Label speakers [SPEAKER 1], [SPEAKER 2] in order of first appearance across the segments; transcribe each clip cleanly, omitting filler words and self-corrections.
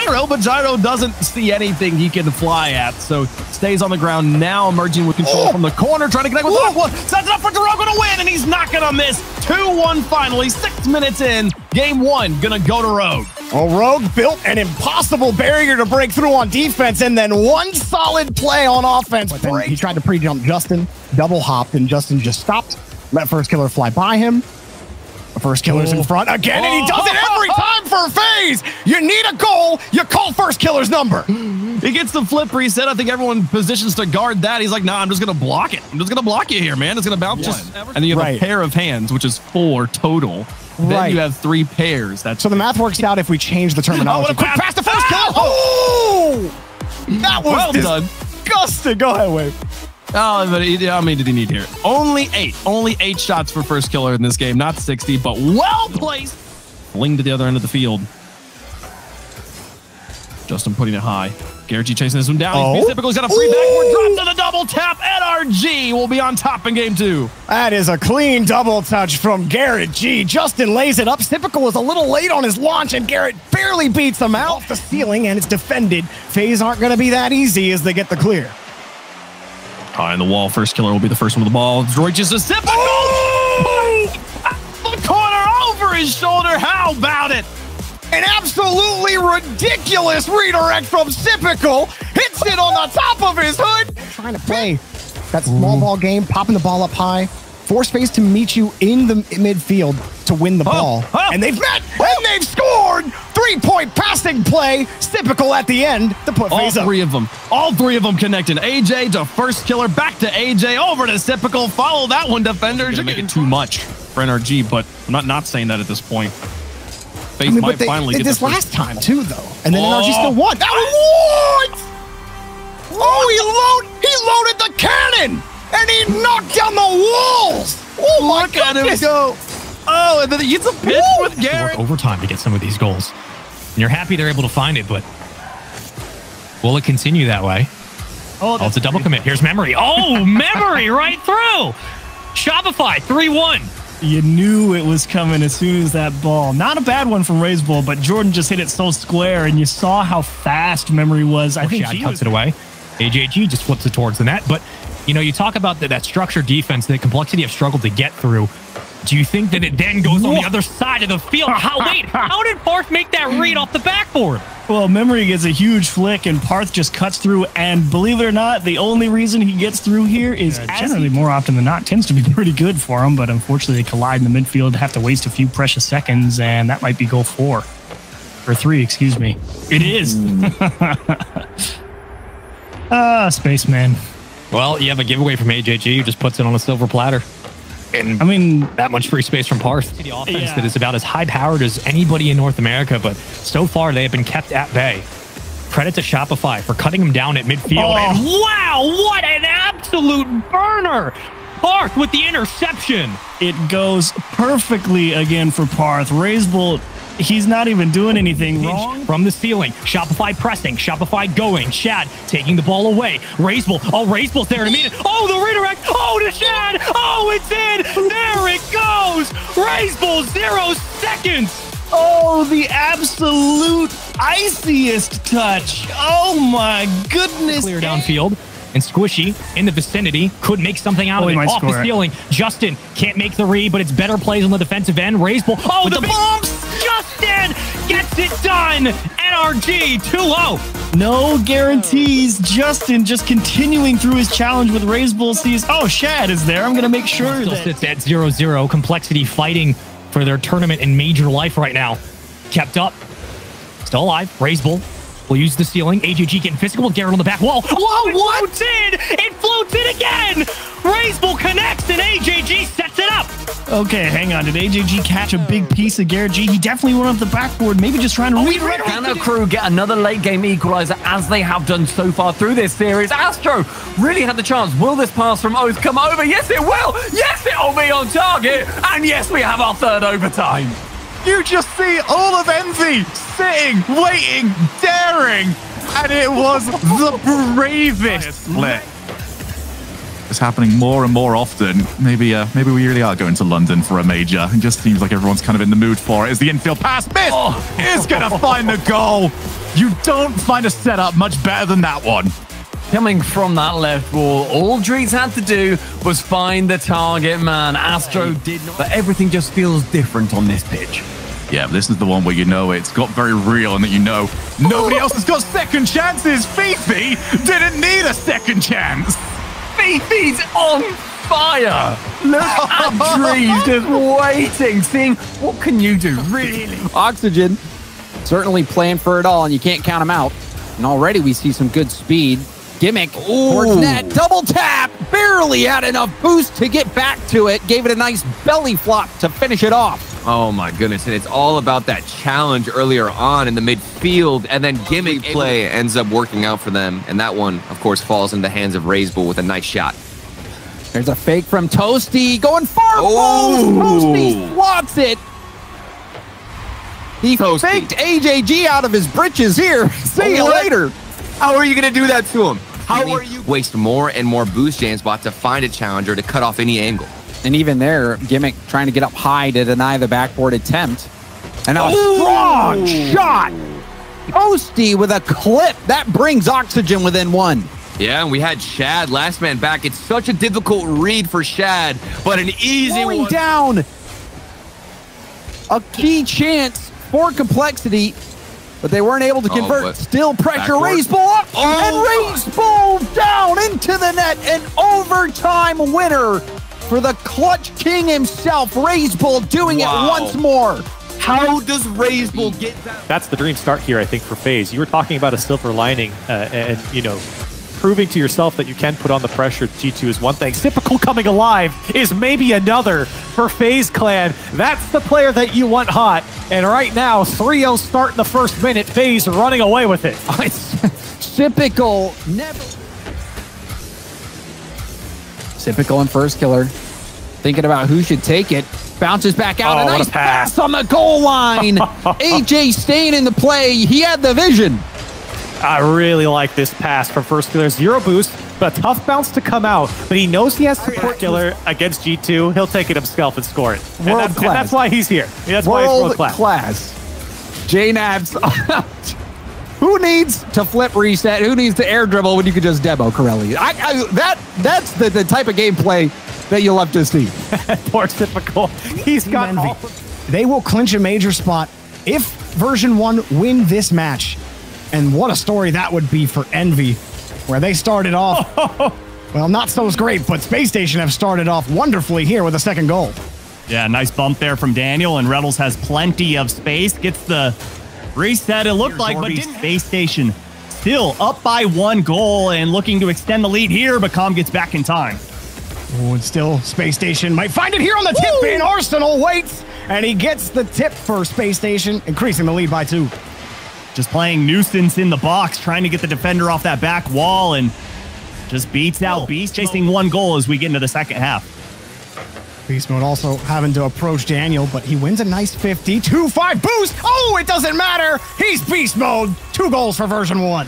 [SPEAKER 1] Gyro, but Gyro doesn't see anything he can fly at, so stays on the ground now, emerging with control from the corner, trying to connect with the left one. Sets it up for Darogo to win, and he's not going to miss. 2-1 finally, 6 minutes in. Game 1 going to go to Rogue.
[SPEAKER 2] Well, Rogue built an impossible barrier to break through on defense, and then one solid play on offense. But then he tried to pre-jump Justin, double hopped, and Justin just stopped. Let first killer fly by him. The first killer's in front again, and he does it every time for FaZe. You need a goal, you call first killer's number.
[SPEAKER 1] He gets the flip reset. I think everyone positions to guard that. He's like, nah, I'm just going to block it. I'm just going to block you here, man. It's going to bounce one. And then you have a pair of hands, which is 4 total. Then you have 3 pairs. So
[SPEAKER 2] the math works out if we change the terminology. Quick pass to first killer. Oh! That was
[SPEAKER 1] well done.
[SPEAKER 2] Disgusting. Go ahead, Wave.
[SPEAKER 1] Oh, but how many did he need here? Only 8. Only 8 shots for first killer in this game. Not 60, but well placed. Fling to the other end of the field. Justin putting it high. Garrett G chasing this one down. He's typical. He's got a free backward drop to the double tap. NRG will be on top in game 2.
[SPEAKER 2] That is a clean double touch from Garrett G. Justin lays it up. Typical was a little late on his launch, and Garrett barely beats him out off the ceiling, and it's defended. FaZe aren't going to be that easy as they get the clear.
[SPEAKER 1] High in the wall. First killer will be the first one with the ball. Droid just a typical. The corner over his shoulder. How about it?
[SPEAKER 2] An absolutely ridiculous redirect from Typical. Hits it on the top of his hood. Trying to play that small ball game, popping the ball up high. Force FaZe to meet you in the midfield to win the ball. And they've met, and they've scored. 3-point passing play. Typical at the end to put FaZe up.
[SPEAKER 1] All three of them connecting. AJ to first killer, back to AJ, over to Typical. Follow that one, defenders. You're making too much for NRG, but I'm not saying that at this point. FaZe might finally get
[SPEAKER 2] this last time too, though. And then NRG still won. That was he loaded the cannon and he knocked down the walls. Oh my
[SPEAKER 1] Look at him go. Oh, and then he gets a pitch with Garrett.
[SPEAKER 3] Overtime to get some of these goals. And you're happy they're able to find it, but will it continue that way? Oh, it's a double commit. Here's Memory. Oh, Memory right through. Shopify 3-1.
[SPEAKER 4] You knew it was coming as soon as that ball. Not a bad one from RazeBull, but Jordan just hit it so square, and you saw how fast Memory was. I think
[SPEAKER 3] he tucks it away. AJG just flips it towards the net. But, you know, you talk about that structured defense, the complexity of struggle to get through. Do you think that it then goes on the other side of the field? How did Parth make that read off the backboard?
[SPEAKER 4] Well, Memory gets a huge flick, and Parth just cuts through. And believe it or not, the only reason he gets through here is generally more often than not tends to be pretty good for him. But unfortunately, they collide in the midfield, have to waste a few precious seconds, and that might be goal 4 or 3. Excuse me. It is. Spaceman.
[SPEAKER 3] Well, you have a giveaway from AJG who just puts it on a silver platter. And
[SPEAKER 4] I mean,
[SPEAKER 3] that much free space from Parth. The offense that is about as high-powered as anybody in North America, but so far they have been kept at bay. Credit to Shopify for cutting them down at midfield. And wow, what an absolute burner! Parth with the interception.
[SPEAKER 4] It goes perfectly again for Parth. RazeBull, he's not even doing anything wrong.
[SPEAKER 3] From the ceiling, Shopify pressing, Shopify going, Shad taking the ball away. RazeBull, RazeBull's there to meet it. Oh, the redirect, to Shad. Oh, it's in. There it goes. RazeBull, 0 seconds.
[SPEAKER 4] Oh, the absolute iciest touch. Oh my goodness.
[SPEAKER 3] Clear downfield. And Squishy in the vicinity could make something out of it. Off the ceiling. Justin can't make the read, but it's better plays on the defensive end. RazeBull. Oh, the bombs. Justin gets it done. NRG 2-0.
[SPEAKER 4] No guarantees. Justin just continuing through his challenge with RazeBull sees, Shad is there. I'm going to make sure
[SPEAKER 3] that sits at 0-0. Complexity fighting for their tournament in major life right now. Kept up. Still alive. RazeBull will use the ceiling. AJG getting physical with Garrett on the back wall. Whoa, what? Floats in. It floats in again. RazeBull connects and AJG sets it up.
[SPEAKER 4] Okay, hang on. Did AJG catch a big piece of Garrett G? He definitely went off the backboard, maybe just trying to redirect.
[SPEAKER 5] Can the crew get another late game equalizer as they have done so far through this series? Astro really had the chance. Will this pass from Oath come over? Yes, it will. Yes, it'll be on target. And yes, we have our 3rd overtime.
[SPEAKER 1] You just see all of Envy sitting, waiting, daring, and it was the bravest split.
[SPEAKER 6] is happening more and more often. Maybe we really are going to London for a major. It just seems like everyone's kind of in the mood for it. As the infield pass is going to find the goal. You don't find a setup much better than that one.
[SPEAKER 5] Coming from that left wall, all Drees had to do was find the target man. Astro did not, but everything just feels different on this pitch.
[SPEAKER 6] Yeah, but this is the one where you know it's got very real and that you know nobody else has got second chances. Fifi didn't need a second chance.
[SPEAKER 5] Fifi's on fire. Look at Drees just waiting, seeing what can you do, really?
[SPEAKER 7] Oxygen certainly playing for it all, and you can't count him out. And already we see some good speed. Gimmick towards net, double tap, barely had enough boost to get back to it, gave it a nice belly flop to finish it off.
[SPEAKER 8] Oh my goodness, and it's all about that challenge earlier on in the midfield, and then Gimmick play ends up working out for them, and that one, of course, falls in the hands of Razebull with a nice shot.
[SPEAKER 7] There's a fake from Toasty, going far post, Toasty swats it. He faked AJG out of his britches here. See you later.
[SPEAKER 8] How are you going to do that to him? How are you waste more and more boost jam spot to find a challenger to cut off any angle?
[SPEAKER 7] And even there, Gimmick trying to get up high to deny the backboard attempt. And a strong shot. Toasty with a clip. That brings Oxygen within one.
[SPEAKER 8] Yeah, and we had Shad last man back. It's such a difficult read for Shad, but an easy
[SPEAKER 7] Going
[SPEAKER 8] one.
[SPEAKER 7] down. A key chance for complexity, but they weren't able to convert. Still pressure, Razebull up, and Razebull down into the net. An overtime winner for the clutch king himself. Razebull doing it once more.
[SPEAKER 8] How does Razebull get that?
[SPEAKER 9] That's the dream start here, I think, for FaZe. You were talking about a silver lining and, you know, proving to yourself that you can put on the pressure. G2 is one thing. Typical coming alive is maybe another for FaZe Clan. That's the player that you want hot. And right now, 3-0 start in the first minute. FaZe running away with it.
[SPEAKER 7] Typical, never. Typical and first killer. Thinking about who should take it. Bounces back out. A nice pass on the goal line. AJ staying in the play. He had the vision.
[SPEAKER 9] I really like this pass from first killer. 0 boost, but a tough bounce to come out. But he knows he has support killer against G2. He'll take it himself and score it.
[SPEAKER 7] World class.
[SPEAKER 9] And that's why he's here. That's why he's world class.
[SPEAKER 7] JNabs. Who needs to flip reset? Who needs to air dribble when you can just demo Corelli? That's the type of gameplay that you love to see.
[SPEAKER 9] Poor typical. He's got all.
[SPEAKER 2] They will clinch a major spot if version 1 win this match. And what a story that would be for Envy, where they started off, well, not so great, but Space Station have started off wonderfully here with a second goal.
[SPEAKER 4] Yeah, nice bump there from Daniel, and Rebels has plenty of space. Gets the reset, it looked like, but Space Station still up by 1 goal and looking to extend the lead here, but Com gets back in time.
[SPEAKER 2] Oh, and still Space Station might find it here on the tip, and Arsenal waits, and he gets the tip for Space Station, increasing the lead by 2.
[SPEAKER 4] Just playing nuisance in the box, trying to get the defender off that back wall, and just beats out Beast, chasing 1 goal as we get into the second half.
[SPEAKER 2] Beast Mode also having to approach Daniel, but he wins a nice 50. 2-5 boost. Oh, it doesn't matter. He's Beast Mode. 2 goals for version 1.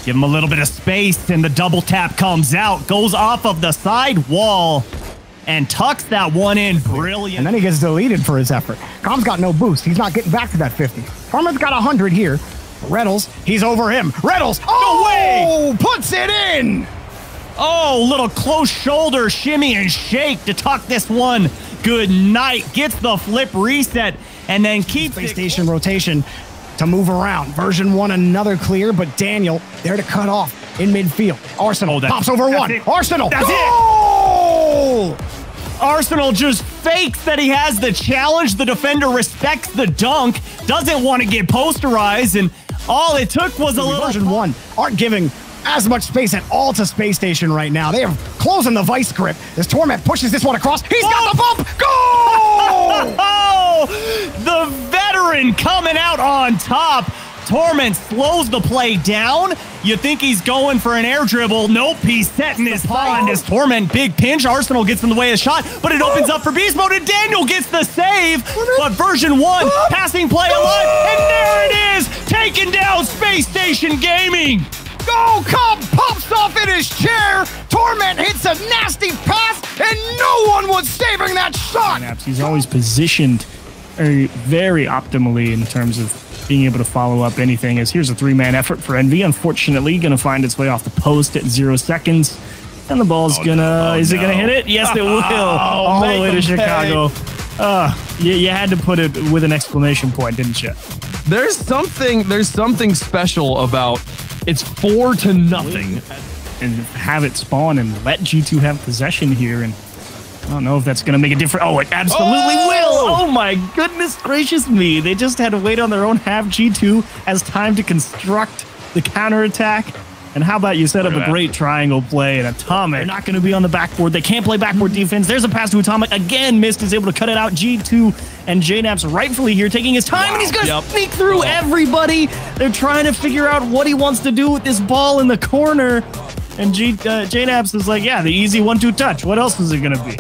[SPEAKER 4] Give him a little bit of space, and the double tap comes out, goes off of the side wall, and tucks that one in. Brilliant.
[SPEAKER 2] And then he gets deleted for his effort. Com's got no boost. He's not getting back to that 50. Harmon's got 100 here. Reddles, he's over him. Reddles, no way! Puts it in!
[SPEAKER 4] Oh, little close shoulder shimmy and shake to tuck this one. Good night. Gets the flip reset and then keeps
[SPEAKER 2] Space Station rotation to move around. Version 1, another clear, but Daniel there to cut off in midfield. Arsenal pops over 1. Arsenal,
[SPEAKER 4] that's
[SPEAKER 2] goal!
[SPEAKER 4] Arsenal just fakes that he has the challenge. The defender respects the dunk, doesn't want to get posterized, and all it took was a little...
[SPEAKER 2] Version 1 aren't giving as much space at all to Space Station right now. They are closing the vice grip. As Torment pushes this one across, he's got the bump! Goal!
[SPEAKER 4] Oh, the veteran coming out on top. Torment slows the play down. You think he's going for an air dribble. Nope, he's setting his pond as Torment. Big pinch. Arsenal gets in the way of the shot, but it opens up for Beast Mode, and Daniel gets the save. But version 1, passing play alive, and there it is, taking down Space Station Gaming.
[SPEAKER 2] Oh, Cobb pops off in his chair. Torment hits a nasty pass, and no one was saving that shot.
[SPEAKER 4] He's always positioned very optimally in terms of being able to follow up anything. As here's a 3-man effort for Envy. Unfortunately, going to find its way off the post at 0 seconds. And the ball's is it going to hit it? Yes, it will. All the way to Chicago. You had to put it with an exclamation point, didn't you?
[SPEAKER 1] There's something special about it's 4-0.
[SPEAKER 4] And have it spawn and let G2 have possession here. And I don't know if that's going to make a difference. Oh, it absolutely will. Oh, my goodness gracious me. They just had to wait on their own half. G2 has time to construct the counterattack. And how about you set up a great triangle play and Atomic? They're not going to be on the backboard. They can't play backboard defense. There's a pass to Atomic. Again, Mist is able to cut it out. G2 and JNAP's rightfully here taking his time, and he's going to sneak through everybody. They're trying to figure out what he wants to do with this ball in the corner. And JNAP's is like, yeah, the easy 1-2 touch. What else is it going to be?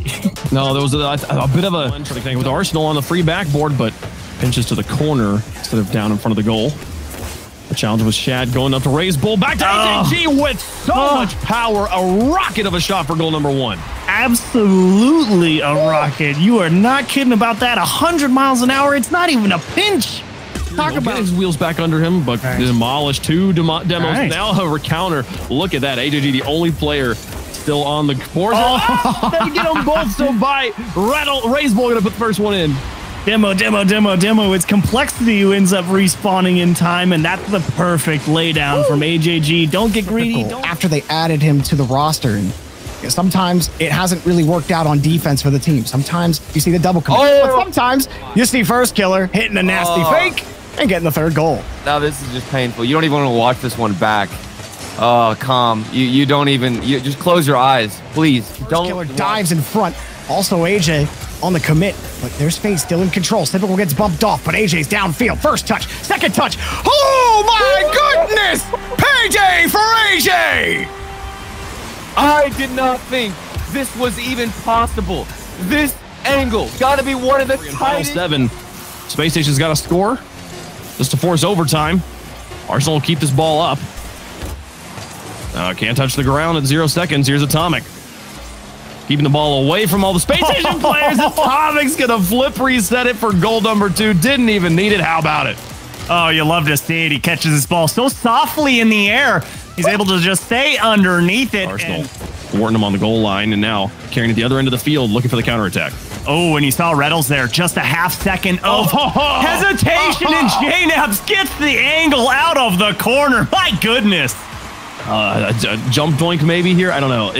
[SPEAKER 1] No, there was a bit of a thing with Arsenal on the free backboard, but pinches to the corner instead of down in front of the goal. The challenge was Shad going up to raise bull. Back to AJG with so much power. A rocket of a shot for goal number 1.
[SPEAKER 4] Absolutely a rocket. You are not kidding about that. 100 miles an hour. It's not even a pinch.
[SPEAKER 1] Talk about his wheels back under him, but demolished 2 demos. Now a counter. Look at that. AJG, the only player still on the course. They get them both. So by raise bull going to put the first one in.
[SPEAKER 4] Demo. It's Complexity who ends up respawning in time, and that's the perfect laydown from AJG. Don't get greedy.
[SPEAKER 2] After they added him to the roster, and sometimes it hasn't really worked out on defense for the team. Sometimes you see the double commit, but sometimes you see First Killer hitting a nasty fake and getting the 3rd goal.
[SPEAKER 8] Now this is just painful. You don't even want to watch this one back. Oh, calm. You don't even. You just close your eyes, please.
[SPEAKER 2] First Killer dives in front. Also AJ on the commit, but there's FaZe still in control. Typical gets bumped off, but AJ's downfield. First touch, second touch. Oh my goodness! Payday for AJ!
[SPEAKER 8] I did not think this was even possible. This angle got to be one of the tightest.
[SPEAKER 1] 7. Space Station's got to score just to force overtime. Arsenal will keep this ball up. Can't touch the ground at 0 seconds. Here's Atomic. Keeping the ball away from all the Space Station players. Atomic's going to flip reset it for goal number 2. Didn't even need it. How about it?
[SPEAKER 4] Oh, you love to see it. He catches this ball so softly in the air. He's able to just stay underneath it.
[SPEAKER 1] Arsenal warning him on the goal line, and now carrying at the other end of the field, looking for the counterattack.
[SPEAKER 4] Oh, and you saw Reddles there. Just a half second of hesitation, and JNAPS gets the angle out of the corner. My goodness.
[SPEAKER 1] A jump doink maybe here. I don't know.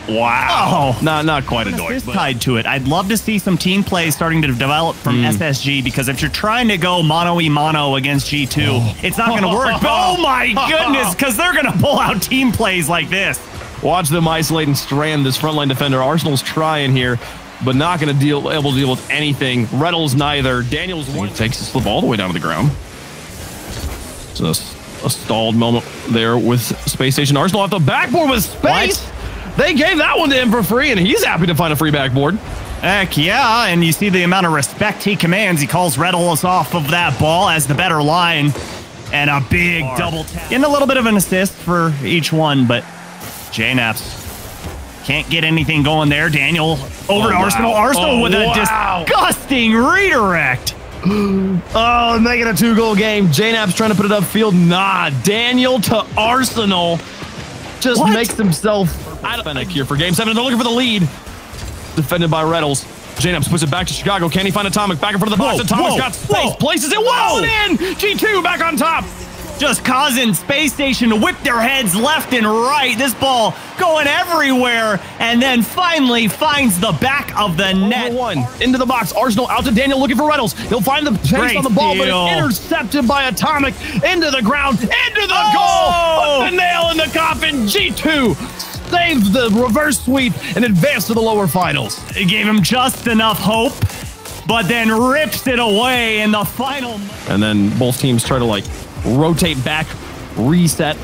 [SPEAKER 1] Wow. Not quite a doink.
[SPEAKER 3] But tied to it. I'd love to see some team play starting to develop from SSG, because if you're trying to go mono-y-mono against G2, it's not going to work. Oh my goodness, because they're going to pull out team plays like this.
[SPEAKER 1] Watch them isolate and strand this frontline defender. Arsenal's trying here, but not going to able to deal with anything. Reddles neither. Daniels takes the slip all the way down to the ground. So a stalled moment there with Space Station. Arsenal off the backboard with space. What? They gave that one to him for free, and he's happy to find a free backboard.
[SPEAKER 3] Heck yeah, and you see the amount of respect he commands. He calls Reddles off of that ball as the better line, and a big double tap. Getting a little bit of an assist for each one, but JNAPS can't get anything going there. Daniel over to Arsenal. Arsenal with a disgusting redirect.
[SPEAKER 1] Making a 2-goal game. JNAP's trying to put it upfield. Nah, Daniel to Arsenal just makes himself Fennec here for game 7. They're looking for the lead. Defended by Reddles. JNAPS puts it back to Chicago. Can he find Atomic? Back in front of the box. Atomic's got space. Places it well in. G2 back on top.
[SPEAKER 3] Just causing Space Station to whip their heads left and right. This ball going everywhere, and then finally finds the back of the net.
[SPEAKER 1] 1 into the box. Arsenal out to Daniel looking for Reddles. He'll find the pace on the ball, but it's intercepted by Atomic. Into the ground, into the goal. Put the nail in the coffin. G2 saved the reverse sweep and advanced to the lower finals.
[SPEAKER 3] It gave him just enough hope, but then rips it away in the final.
[SPEAKER 1] And then both teams try to rotate back, reset.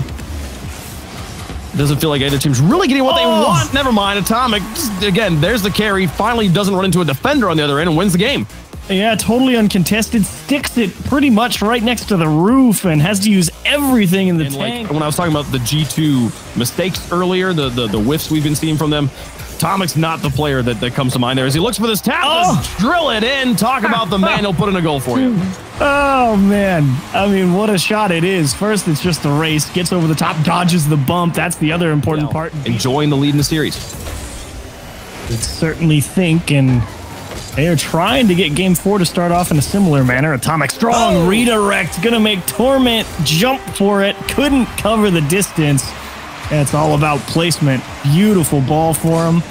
[SPEAKER 1] Doesn't feel like either team's really getting what they want. Never mind. Atomic, again, there's the carry. Finally doesn't run into a defender on the other end and wins the game.
[SPEAKER 4] Yeah, totally uncontested. Sticks it pretty much right next to the roof and has to use everything in the tank.
[SPEAKER 1] Like, when I was talking about the G2 mistakes earlier, the whiffs we've been seeing from them, Tomic's not the player that comes to mind there as he looks for this tap. Drill it in. Talk about the man who'll put in a goal for you.
[SPEAKER 4] Oh, man. I mean, what a shot it is. First, it's just the race. Gets over the top, dodges the bump. That's the other important part.
[SPEAKER 1] Enjoying the lead in the series.
[SPEAKER 4] You'd certainly think, and they are trying to get Game 4 to start off in a similar manner. Atomic strong redirect. Going to make Torment jump for it. Couldn't cover the distance. It's all about placement. Beautiful ball for him.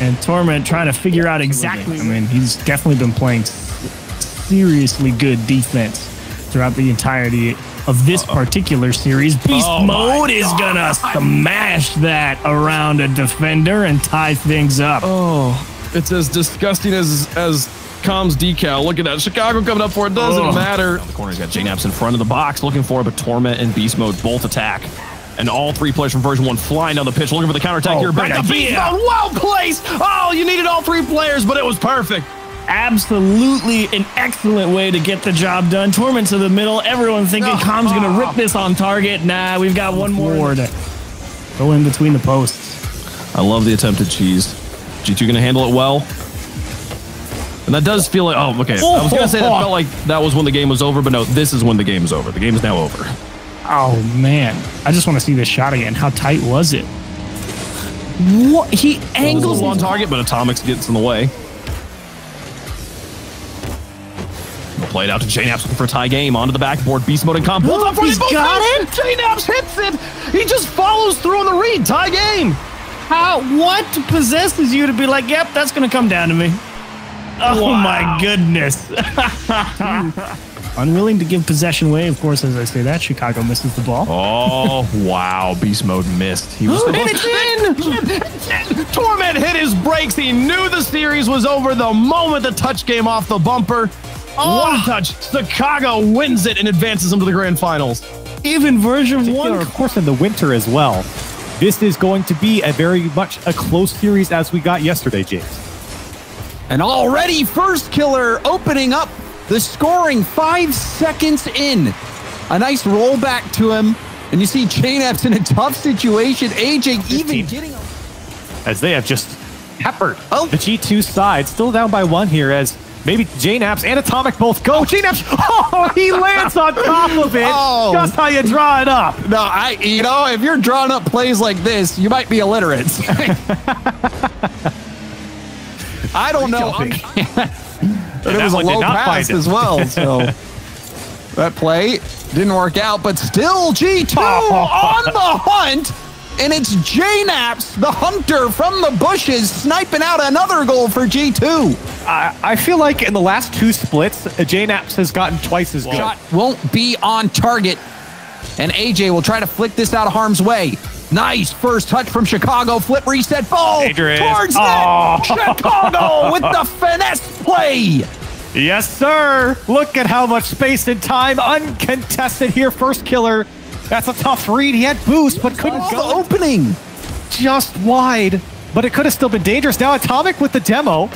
[SPEAKER 4] And Torment trying to figure out exactly. I mean, he's definitely been playing seriously good defense throughout the entirety of this particular series. Beast mode is going to smash that around a defender and tie things up.
[SPEAKER 1] Oh, it's as disgusting as Com's decal. Look at that. Chicago coming up for it. Doesn't matter. On the corner, he's got JNaps in front of the box looking for it, but Torment and Beast mode both attack. And all three players from version 1 flying down the pitch, looking for the counterattack here. Back to Beast mode. Well placed. Oh, you needed all three players, but it was perfect.
[SPEAKER 4] Absolutely an excellent way to get the job done. Torment to the middle. Everyone thinking Com's going to rip this on target. Nah, we've got one more to go in between the posts.
[SPEAKER 1] I love the attempted cheese. G2 going to handle it well. And that does feel like, I was going to say that felt like that was when the game was over, but no, this is when the game is over. The game is now over.
[SPEAKER 4] Oh, man. I just want to see this shot again. How tight was it? What? He angles
[SPEAKER 1] on target, but Atomics gets in the way. We'll play it out to JNaps looking for a tie game. Onto the backboard. Beast mode and comp.
[SPEAKER 4] He's got it?
[SPEAKER 1] JNaps hits it. He just follows through on the read. Tie game.
[SPEAKER 4] What possesses you to be like, yep, that's going to come down to me? Oh, my goodness. Unwilling to give possession away. Of course, as I say that, Chicago misses the ball.
[SPEAKER 1] Oh, wow. Beast mode missed. He was in. Torment hit his brakes. He knew the series was over the moment the touch came off the bumper. One touch. Chicago wins it and advances them to the grand finals.
[SPEAKER 4] Even version 1.
[SPEAKER 9] Of course, in the winter as well. This is going to be a very much a close series as we got yesterday, James.
[SPEAKER 7] And already first killer opening up the scoring 5 seconds in. A nice rollback to him. And you see JNaps in a tough situation. AJ even getting...
[SPEAKER 9] As they have just peppered the G2 side. Still down by 1 here as maybe JNaps and Atomic both go. JNaps, he lands on top of it. Just how you draw it up.
[SPEAKER 7] No, if you're drawing up plays like this, you might be illiterate. I don't know. It was a low pass as well, so that play didn't work out, but still G2 on the hunt, and it's JNaps, the hunter from the bushes, sniping out another goal for G2.
[SPEAKER 9] I feel like in the last 2 splits, JNaps has gotten twice as good.
[SPEAKER 7] Shot won't be on target, and AJ will try to flick this out of harm's way. Nice first touch from Chicago. Flip, reset, ball towards net. Chicago with the finesse play.
[SPEAKER 9] Yes, sir. Look at how much space and time uncontested here. First killer. That's a tough read. He had boost, but couldn't go.
[SPEAKER 7] The opening.
[SPEAKER 9] Just wide. But it could have still been dangerous. Now Atomic with the demo.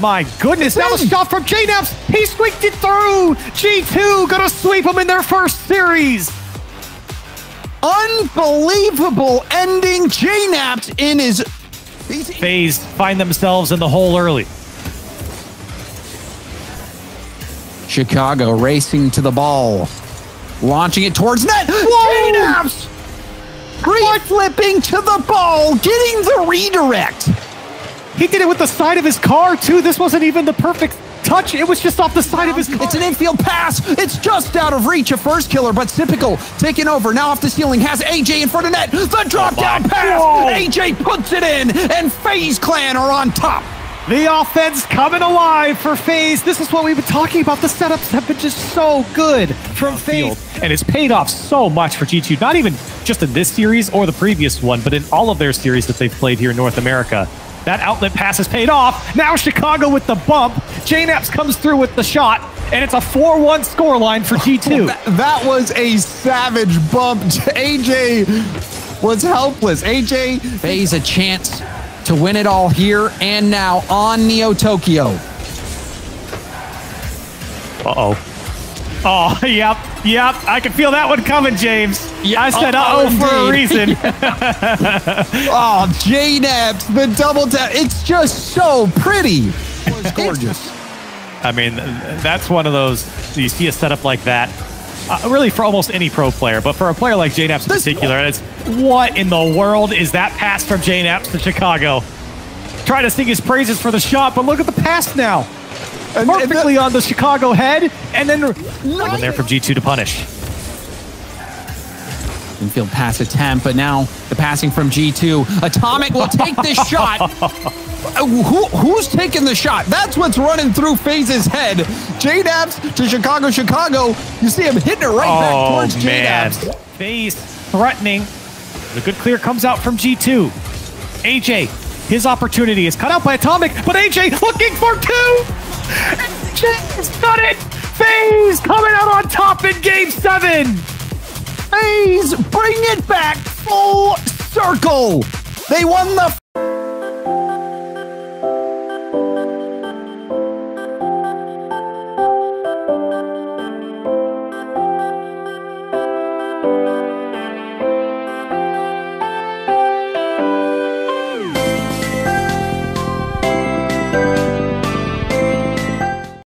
[SPEAKER 9] My goodness. Now the shot from JNaps. He squeaked it through. G2 gonna sweep him in their first series.
[SPEAKER 7] Unbelievable ending. JNaps in his...
[SPEAKER 9] FaZe find themselves in the hole early.
[SPEAKER 7] Chicago racing to the ball. Launching it towards net. JNaps! Flipping to the ball. Getting the redirect.
[SPEAKER 9] He did it with the side of his car, too. This wasn't even the perfect touch. It was just off the side of his car.
[SPEAKER 7] It's an infield pass. It's just out of reach of first killer, but Sypical taking over. Now off the ceiling. Has AJ in front of net. The drop down pass. AJ puts it in, and FaZe Clan are on top.
[SPEAKER 9] The offense coming alive for FaZe. This is what we've been talking about. The setups have been just so good from FaZe. And it's paid off so much for G2. Not even just in this series or the previous one, but in all of their series that they've played here in North America. That outlet pass has paid off. Now Chicago with the bump. JNaps comes through with the shot, and it's a 4-1 scoreline for G2.
[SPEAKER 7] That was a savage bump. AJ was helpless. AJ FaZe a chance to win it all here and now on Neo Tokyo.
[SPEAKER 9] Uh-oh. Oh, yep. I can feel that one coming, James.
[SPEAKER 7] Yeah,
[SPEAKER 9] I said uh-oh for a reason.
[SPEAKER 7] Oh, JNAPS, the double tap. It's just so pretty. It's gorgeous.
[SPEAKER 9] I mean, that's one of those, you see a setup like that, really for almost any pro player, but for a player like JNAPS in particular, it's what in the world is that pass from JNAPS to Chicago? Trying to sing his praises for the shot, but look at the pass now. Perfectly on the Chicago head, and then one there from G2 to punish.
[SPEAKER 7] Infield pass attempt, but now the passing from G2. Atomic will take this shot. Who's taking the shot? That's what's running through FaZe's head. JNAPS to Chicago. You see him hitting it right back towards JNAPS.
[SPEAKER 9] FaZe threatening. The good clear comes out from G2. AJ, his opportunity is cut out by Atomic, but AJ looking for two. AJ's got it. FaZe coming out on top in Game 7.
[SPEAKER 7] FaZe bring it back full circle. They won the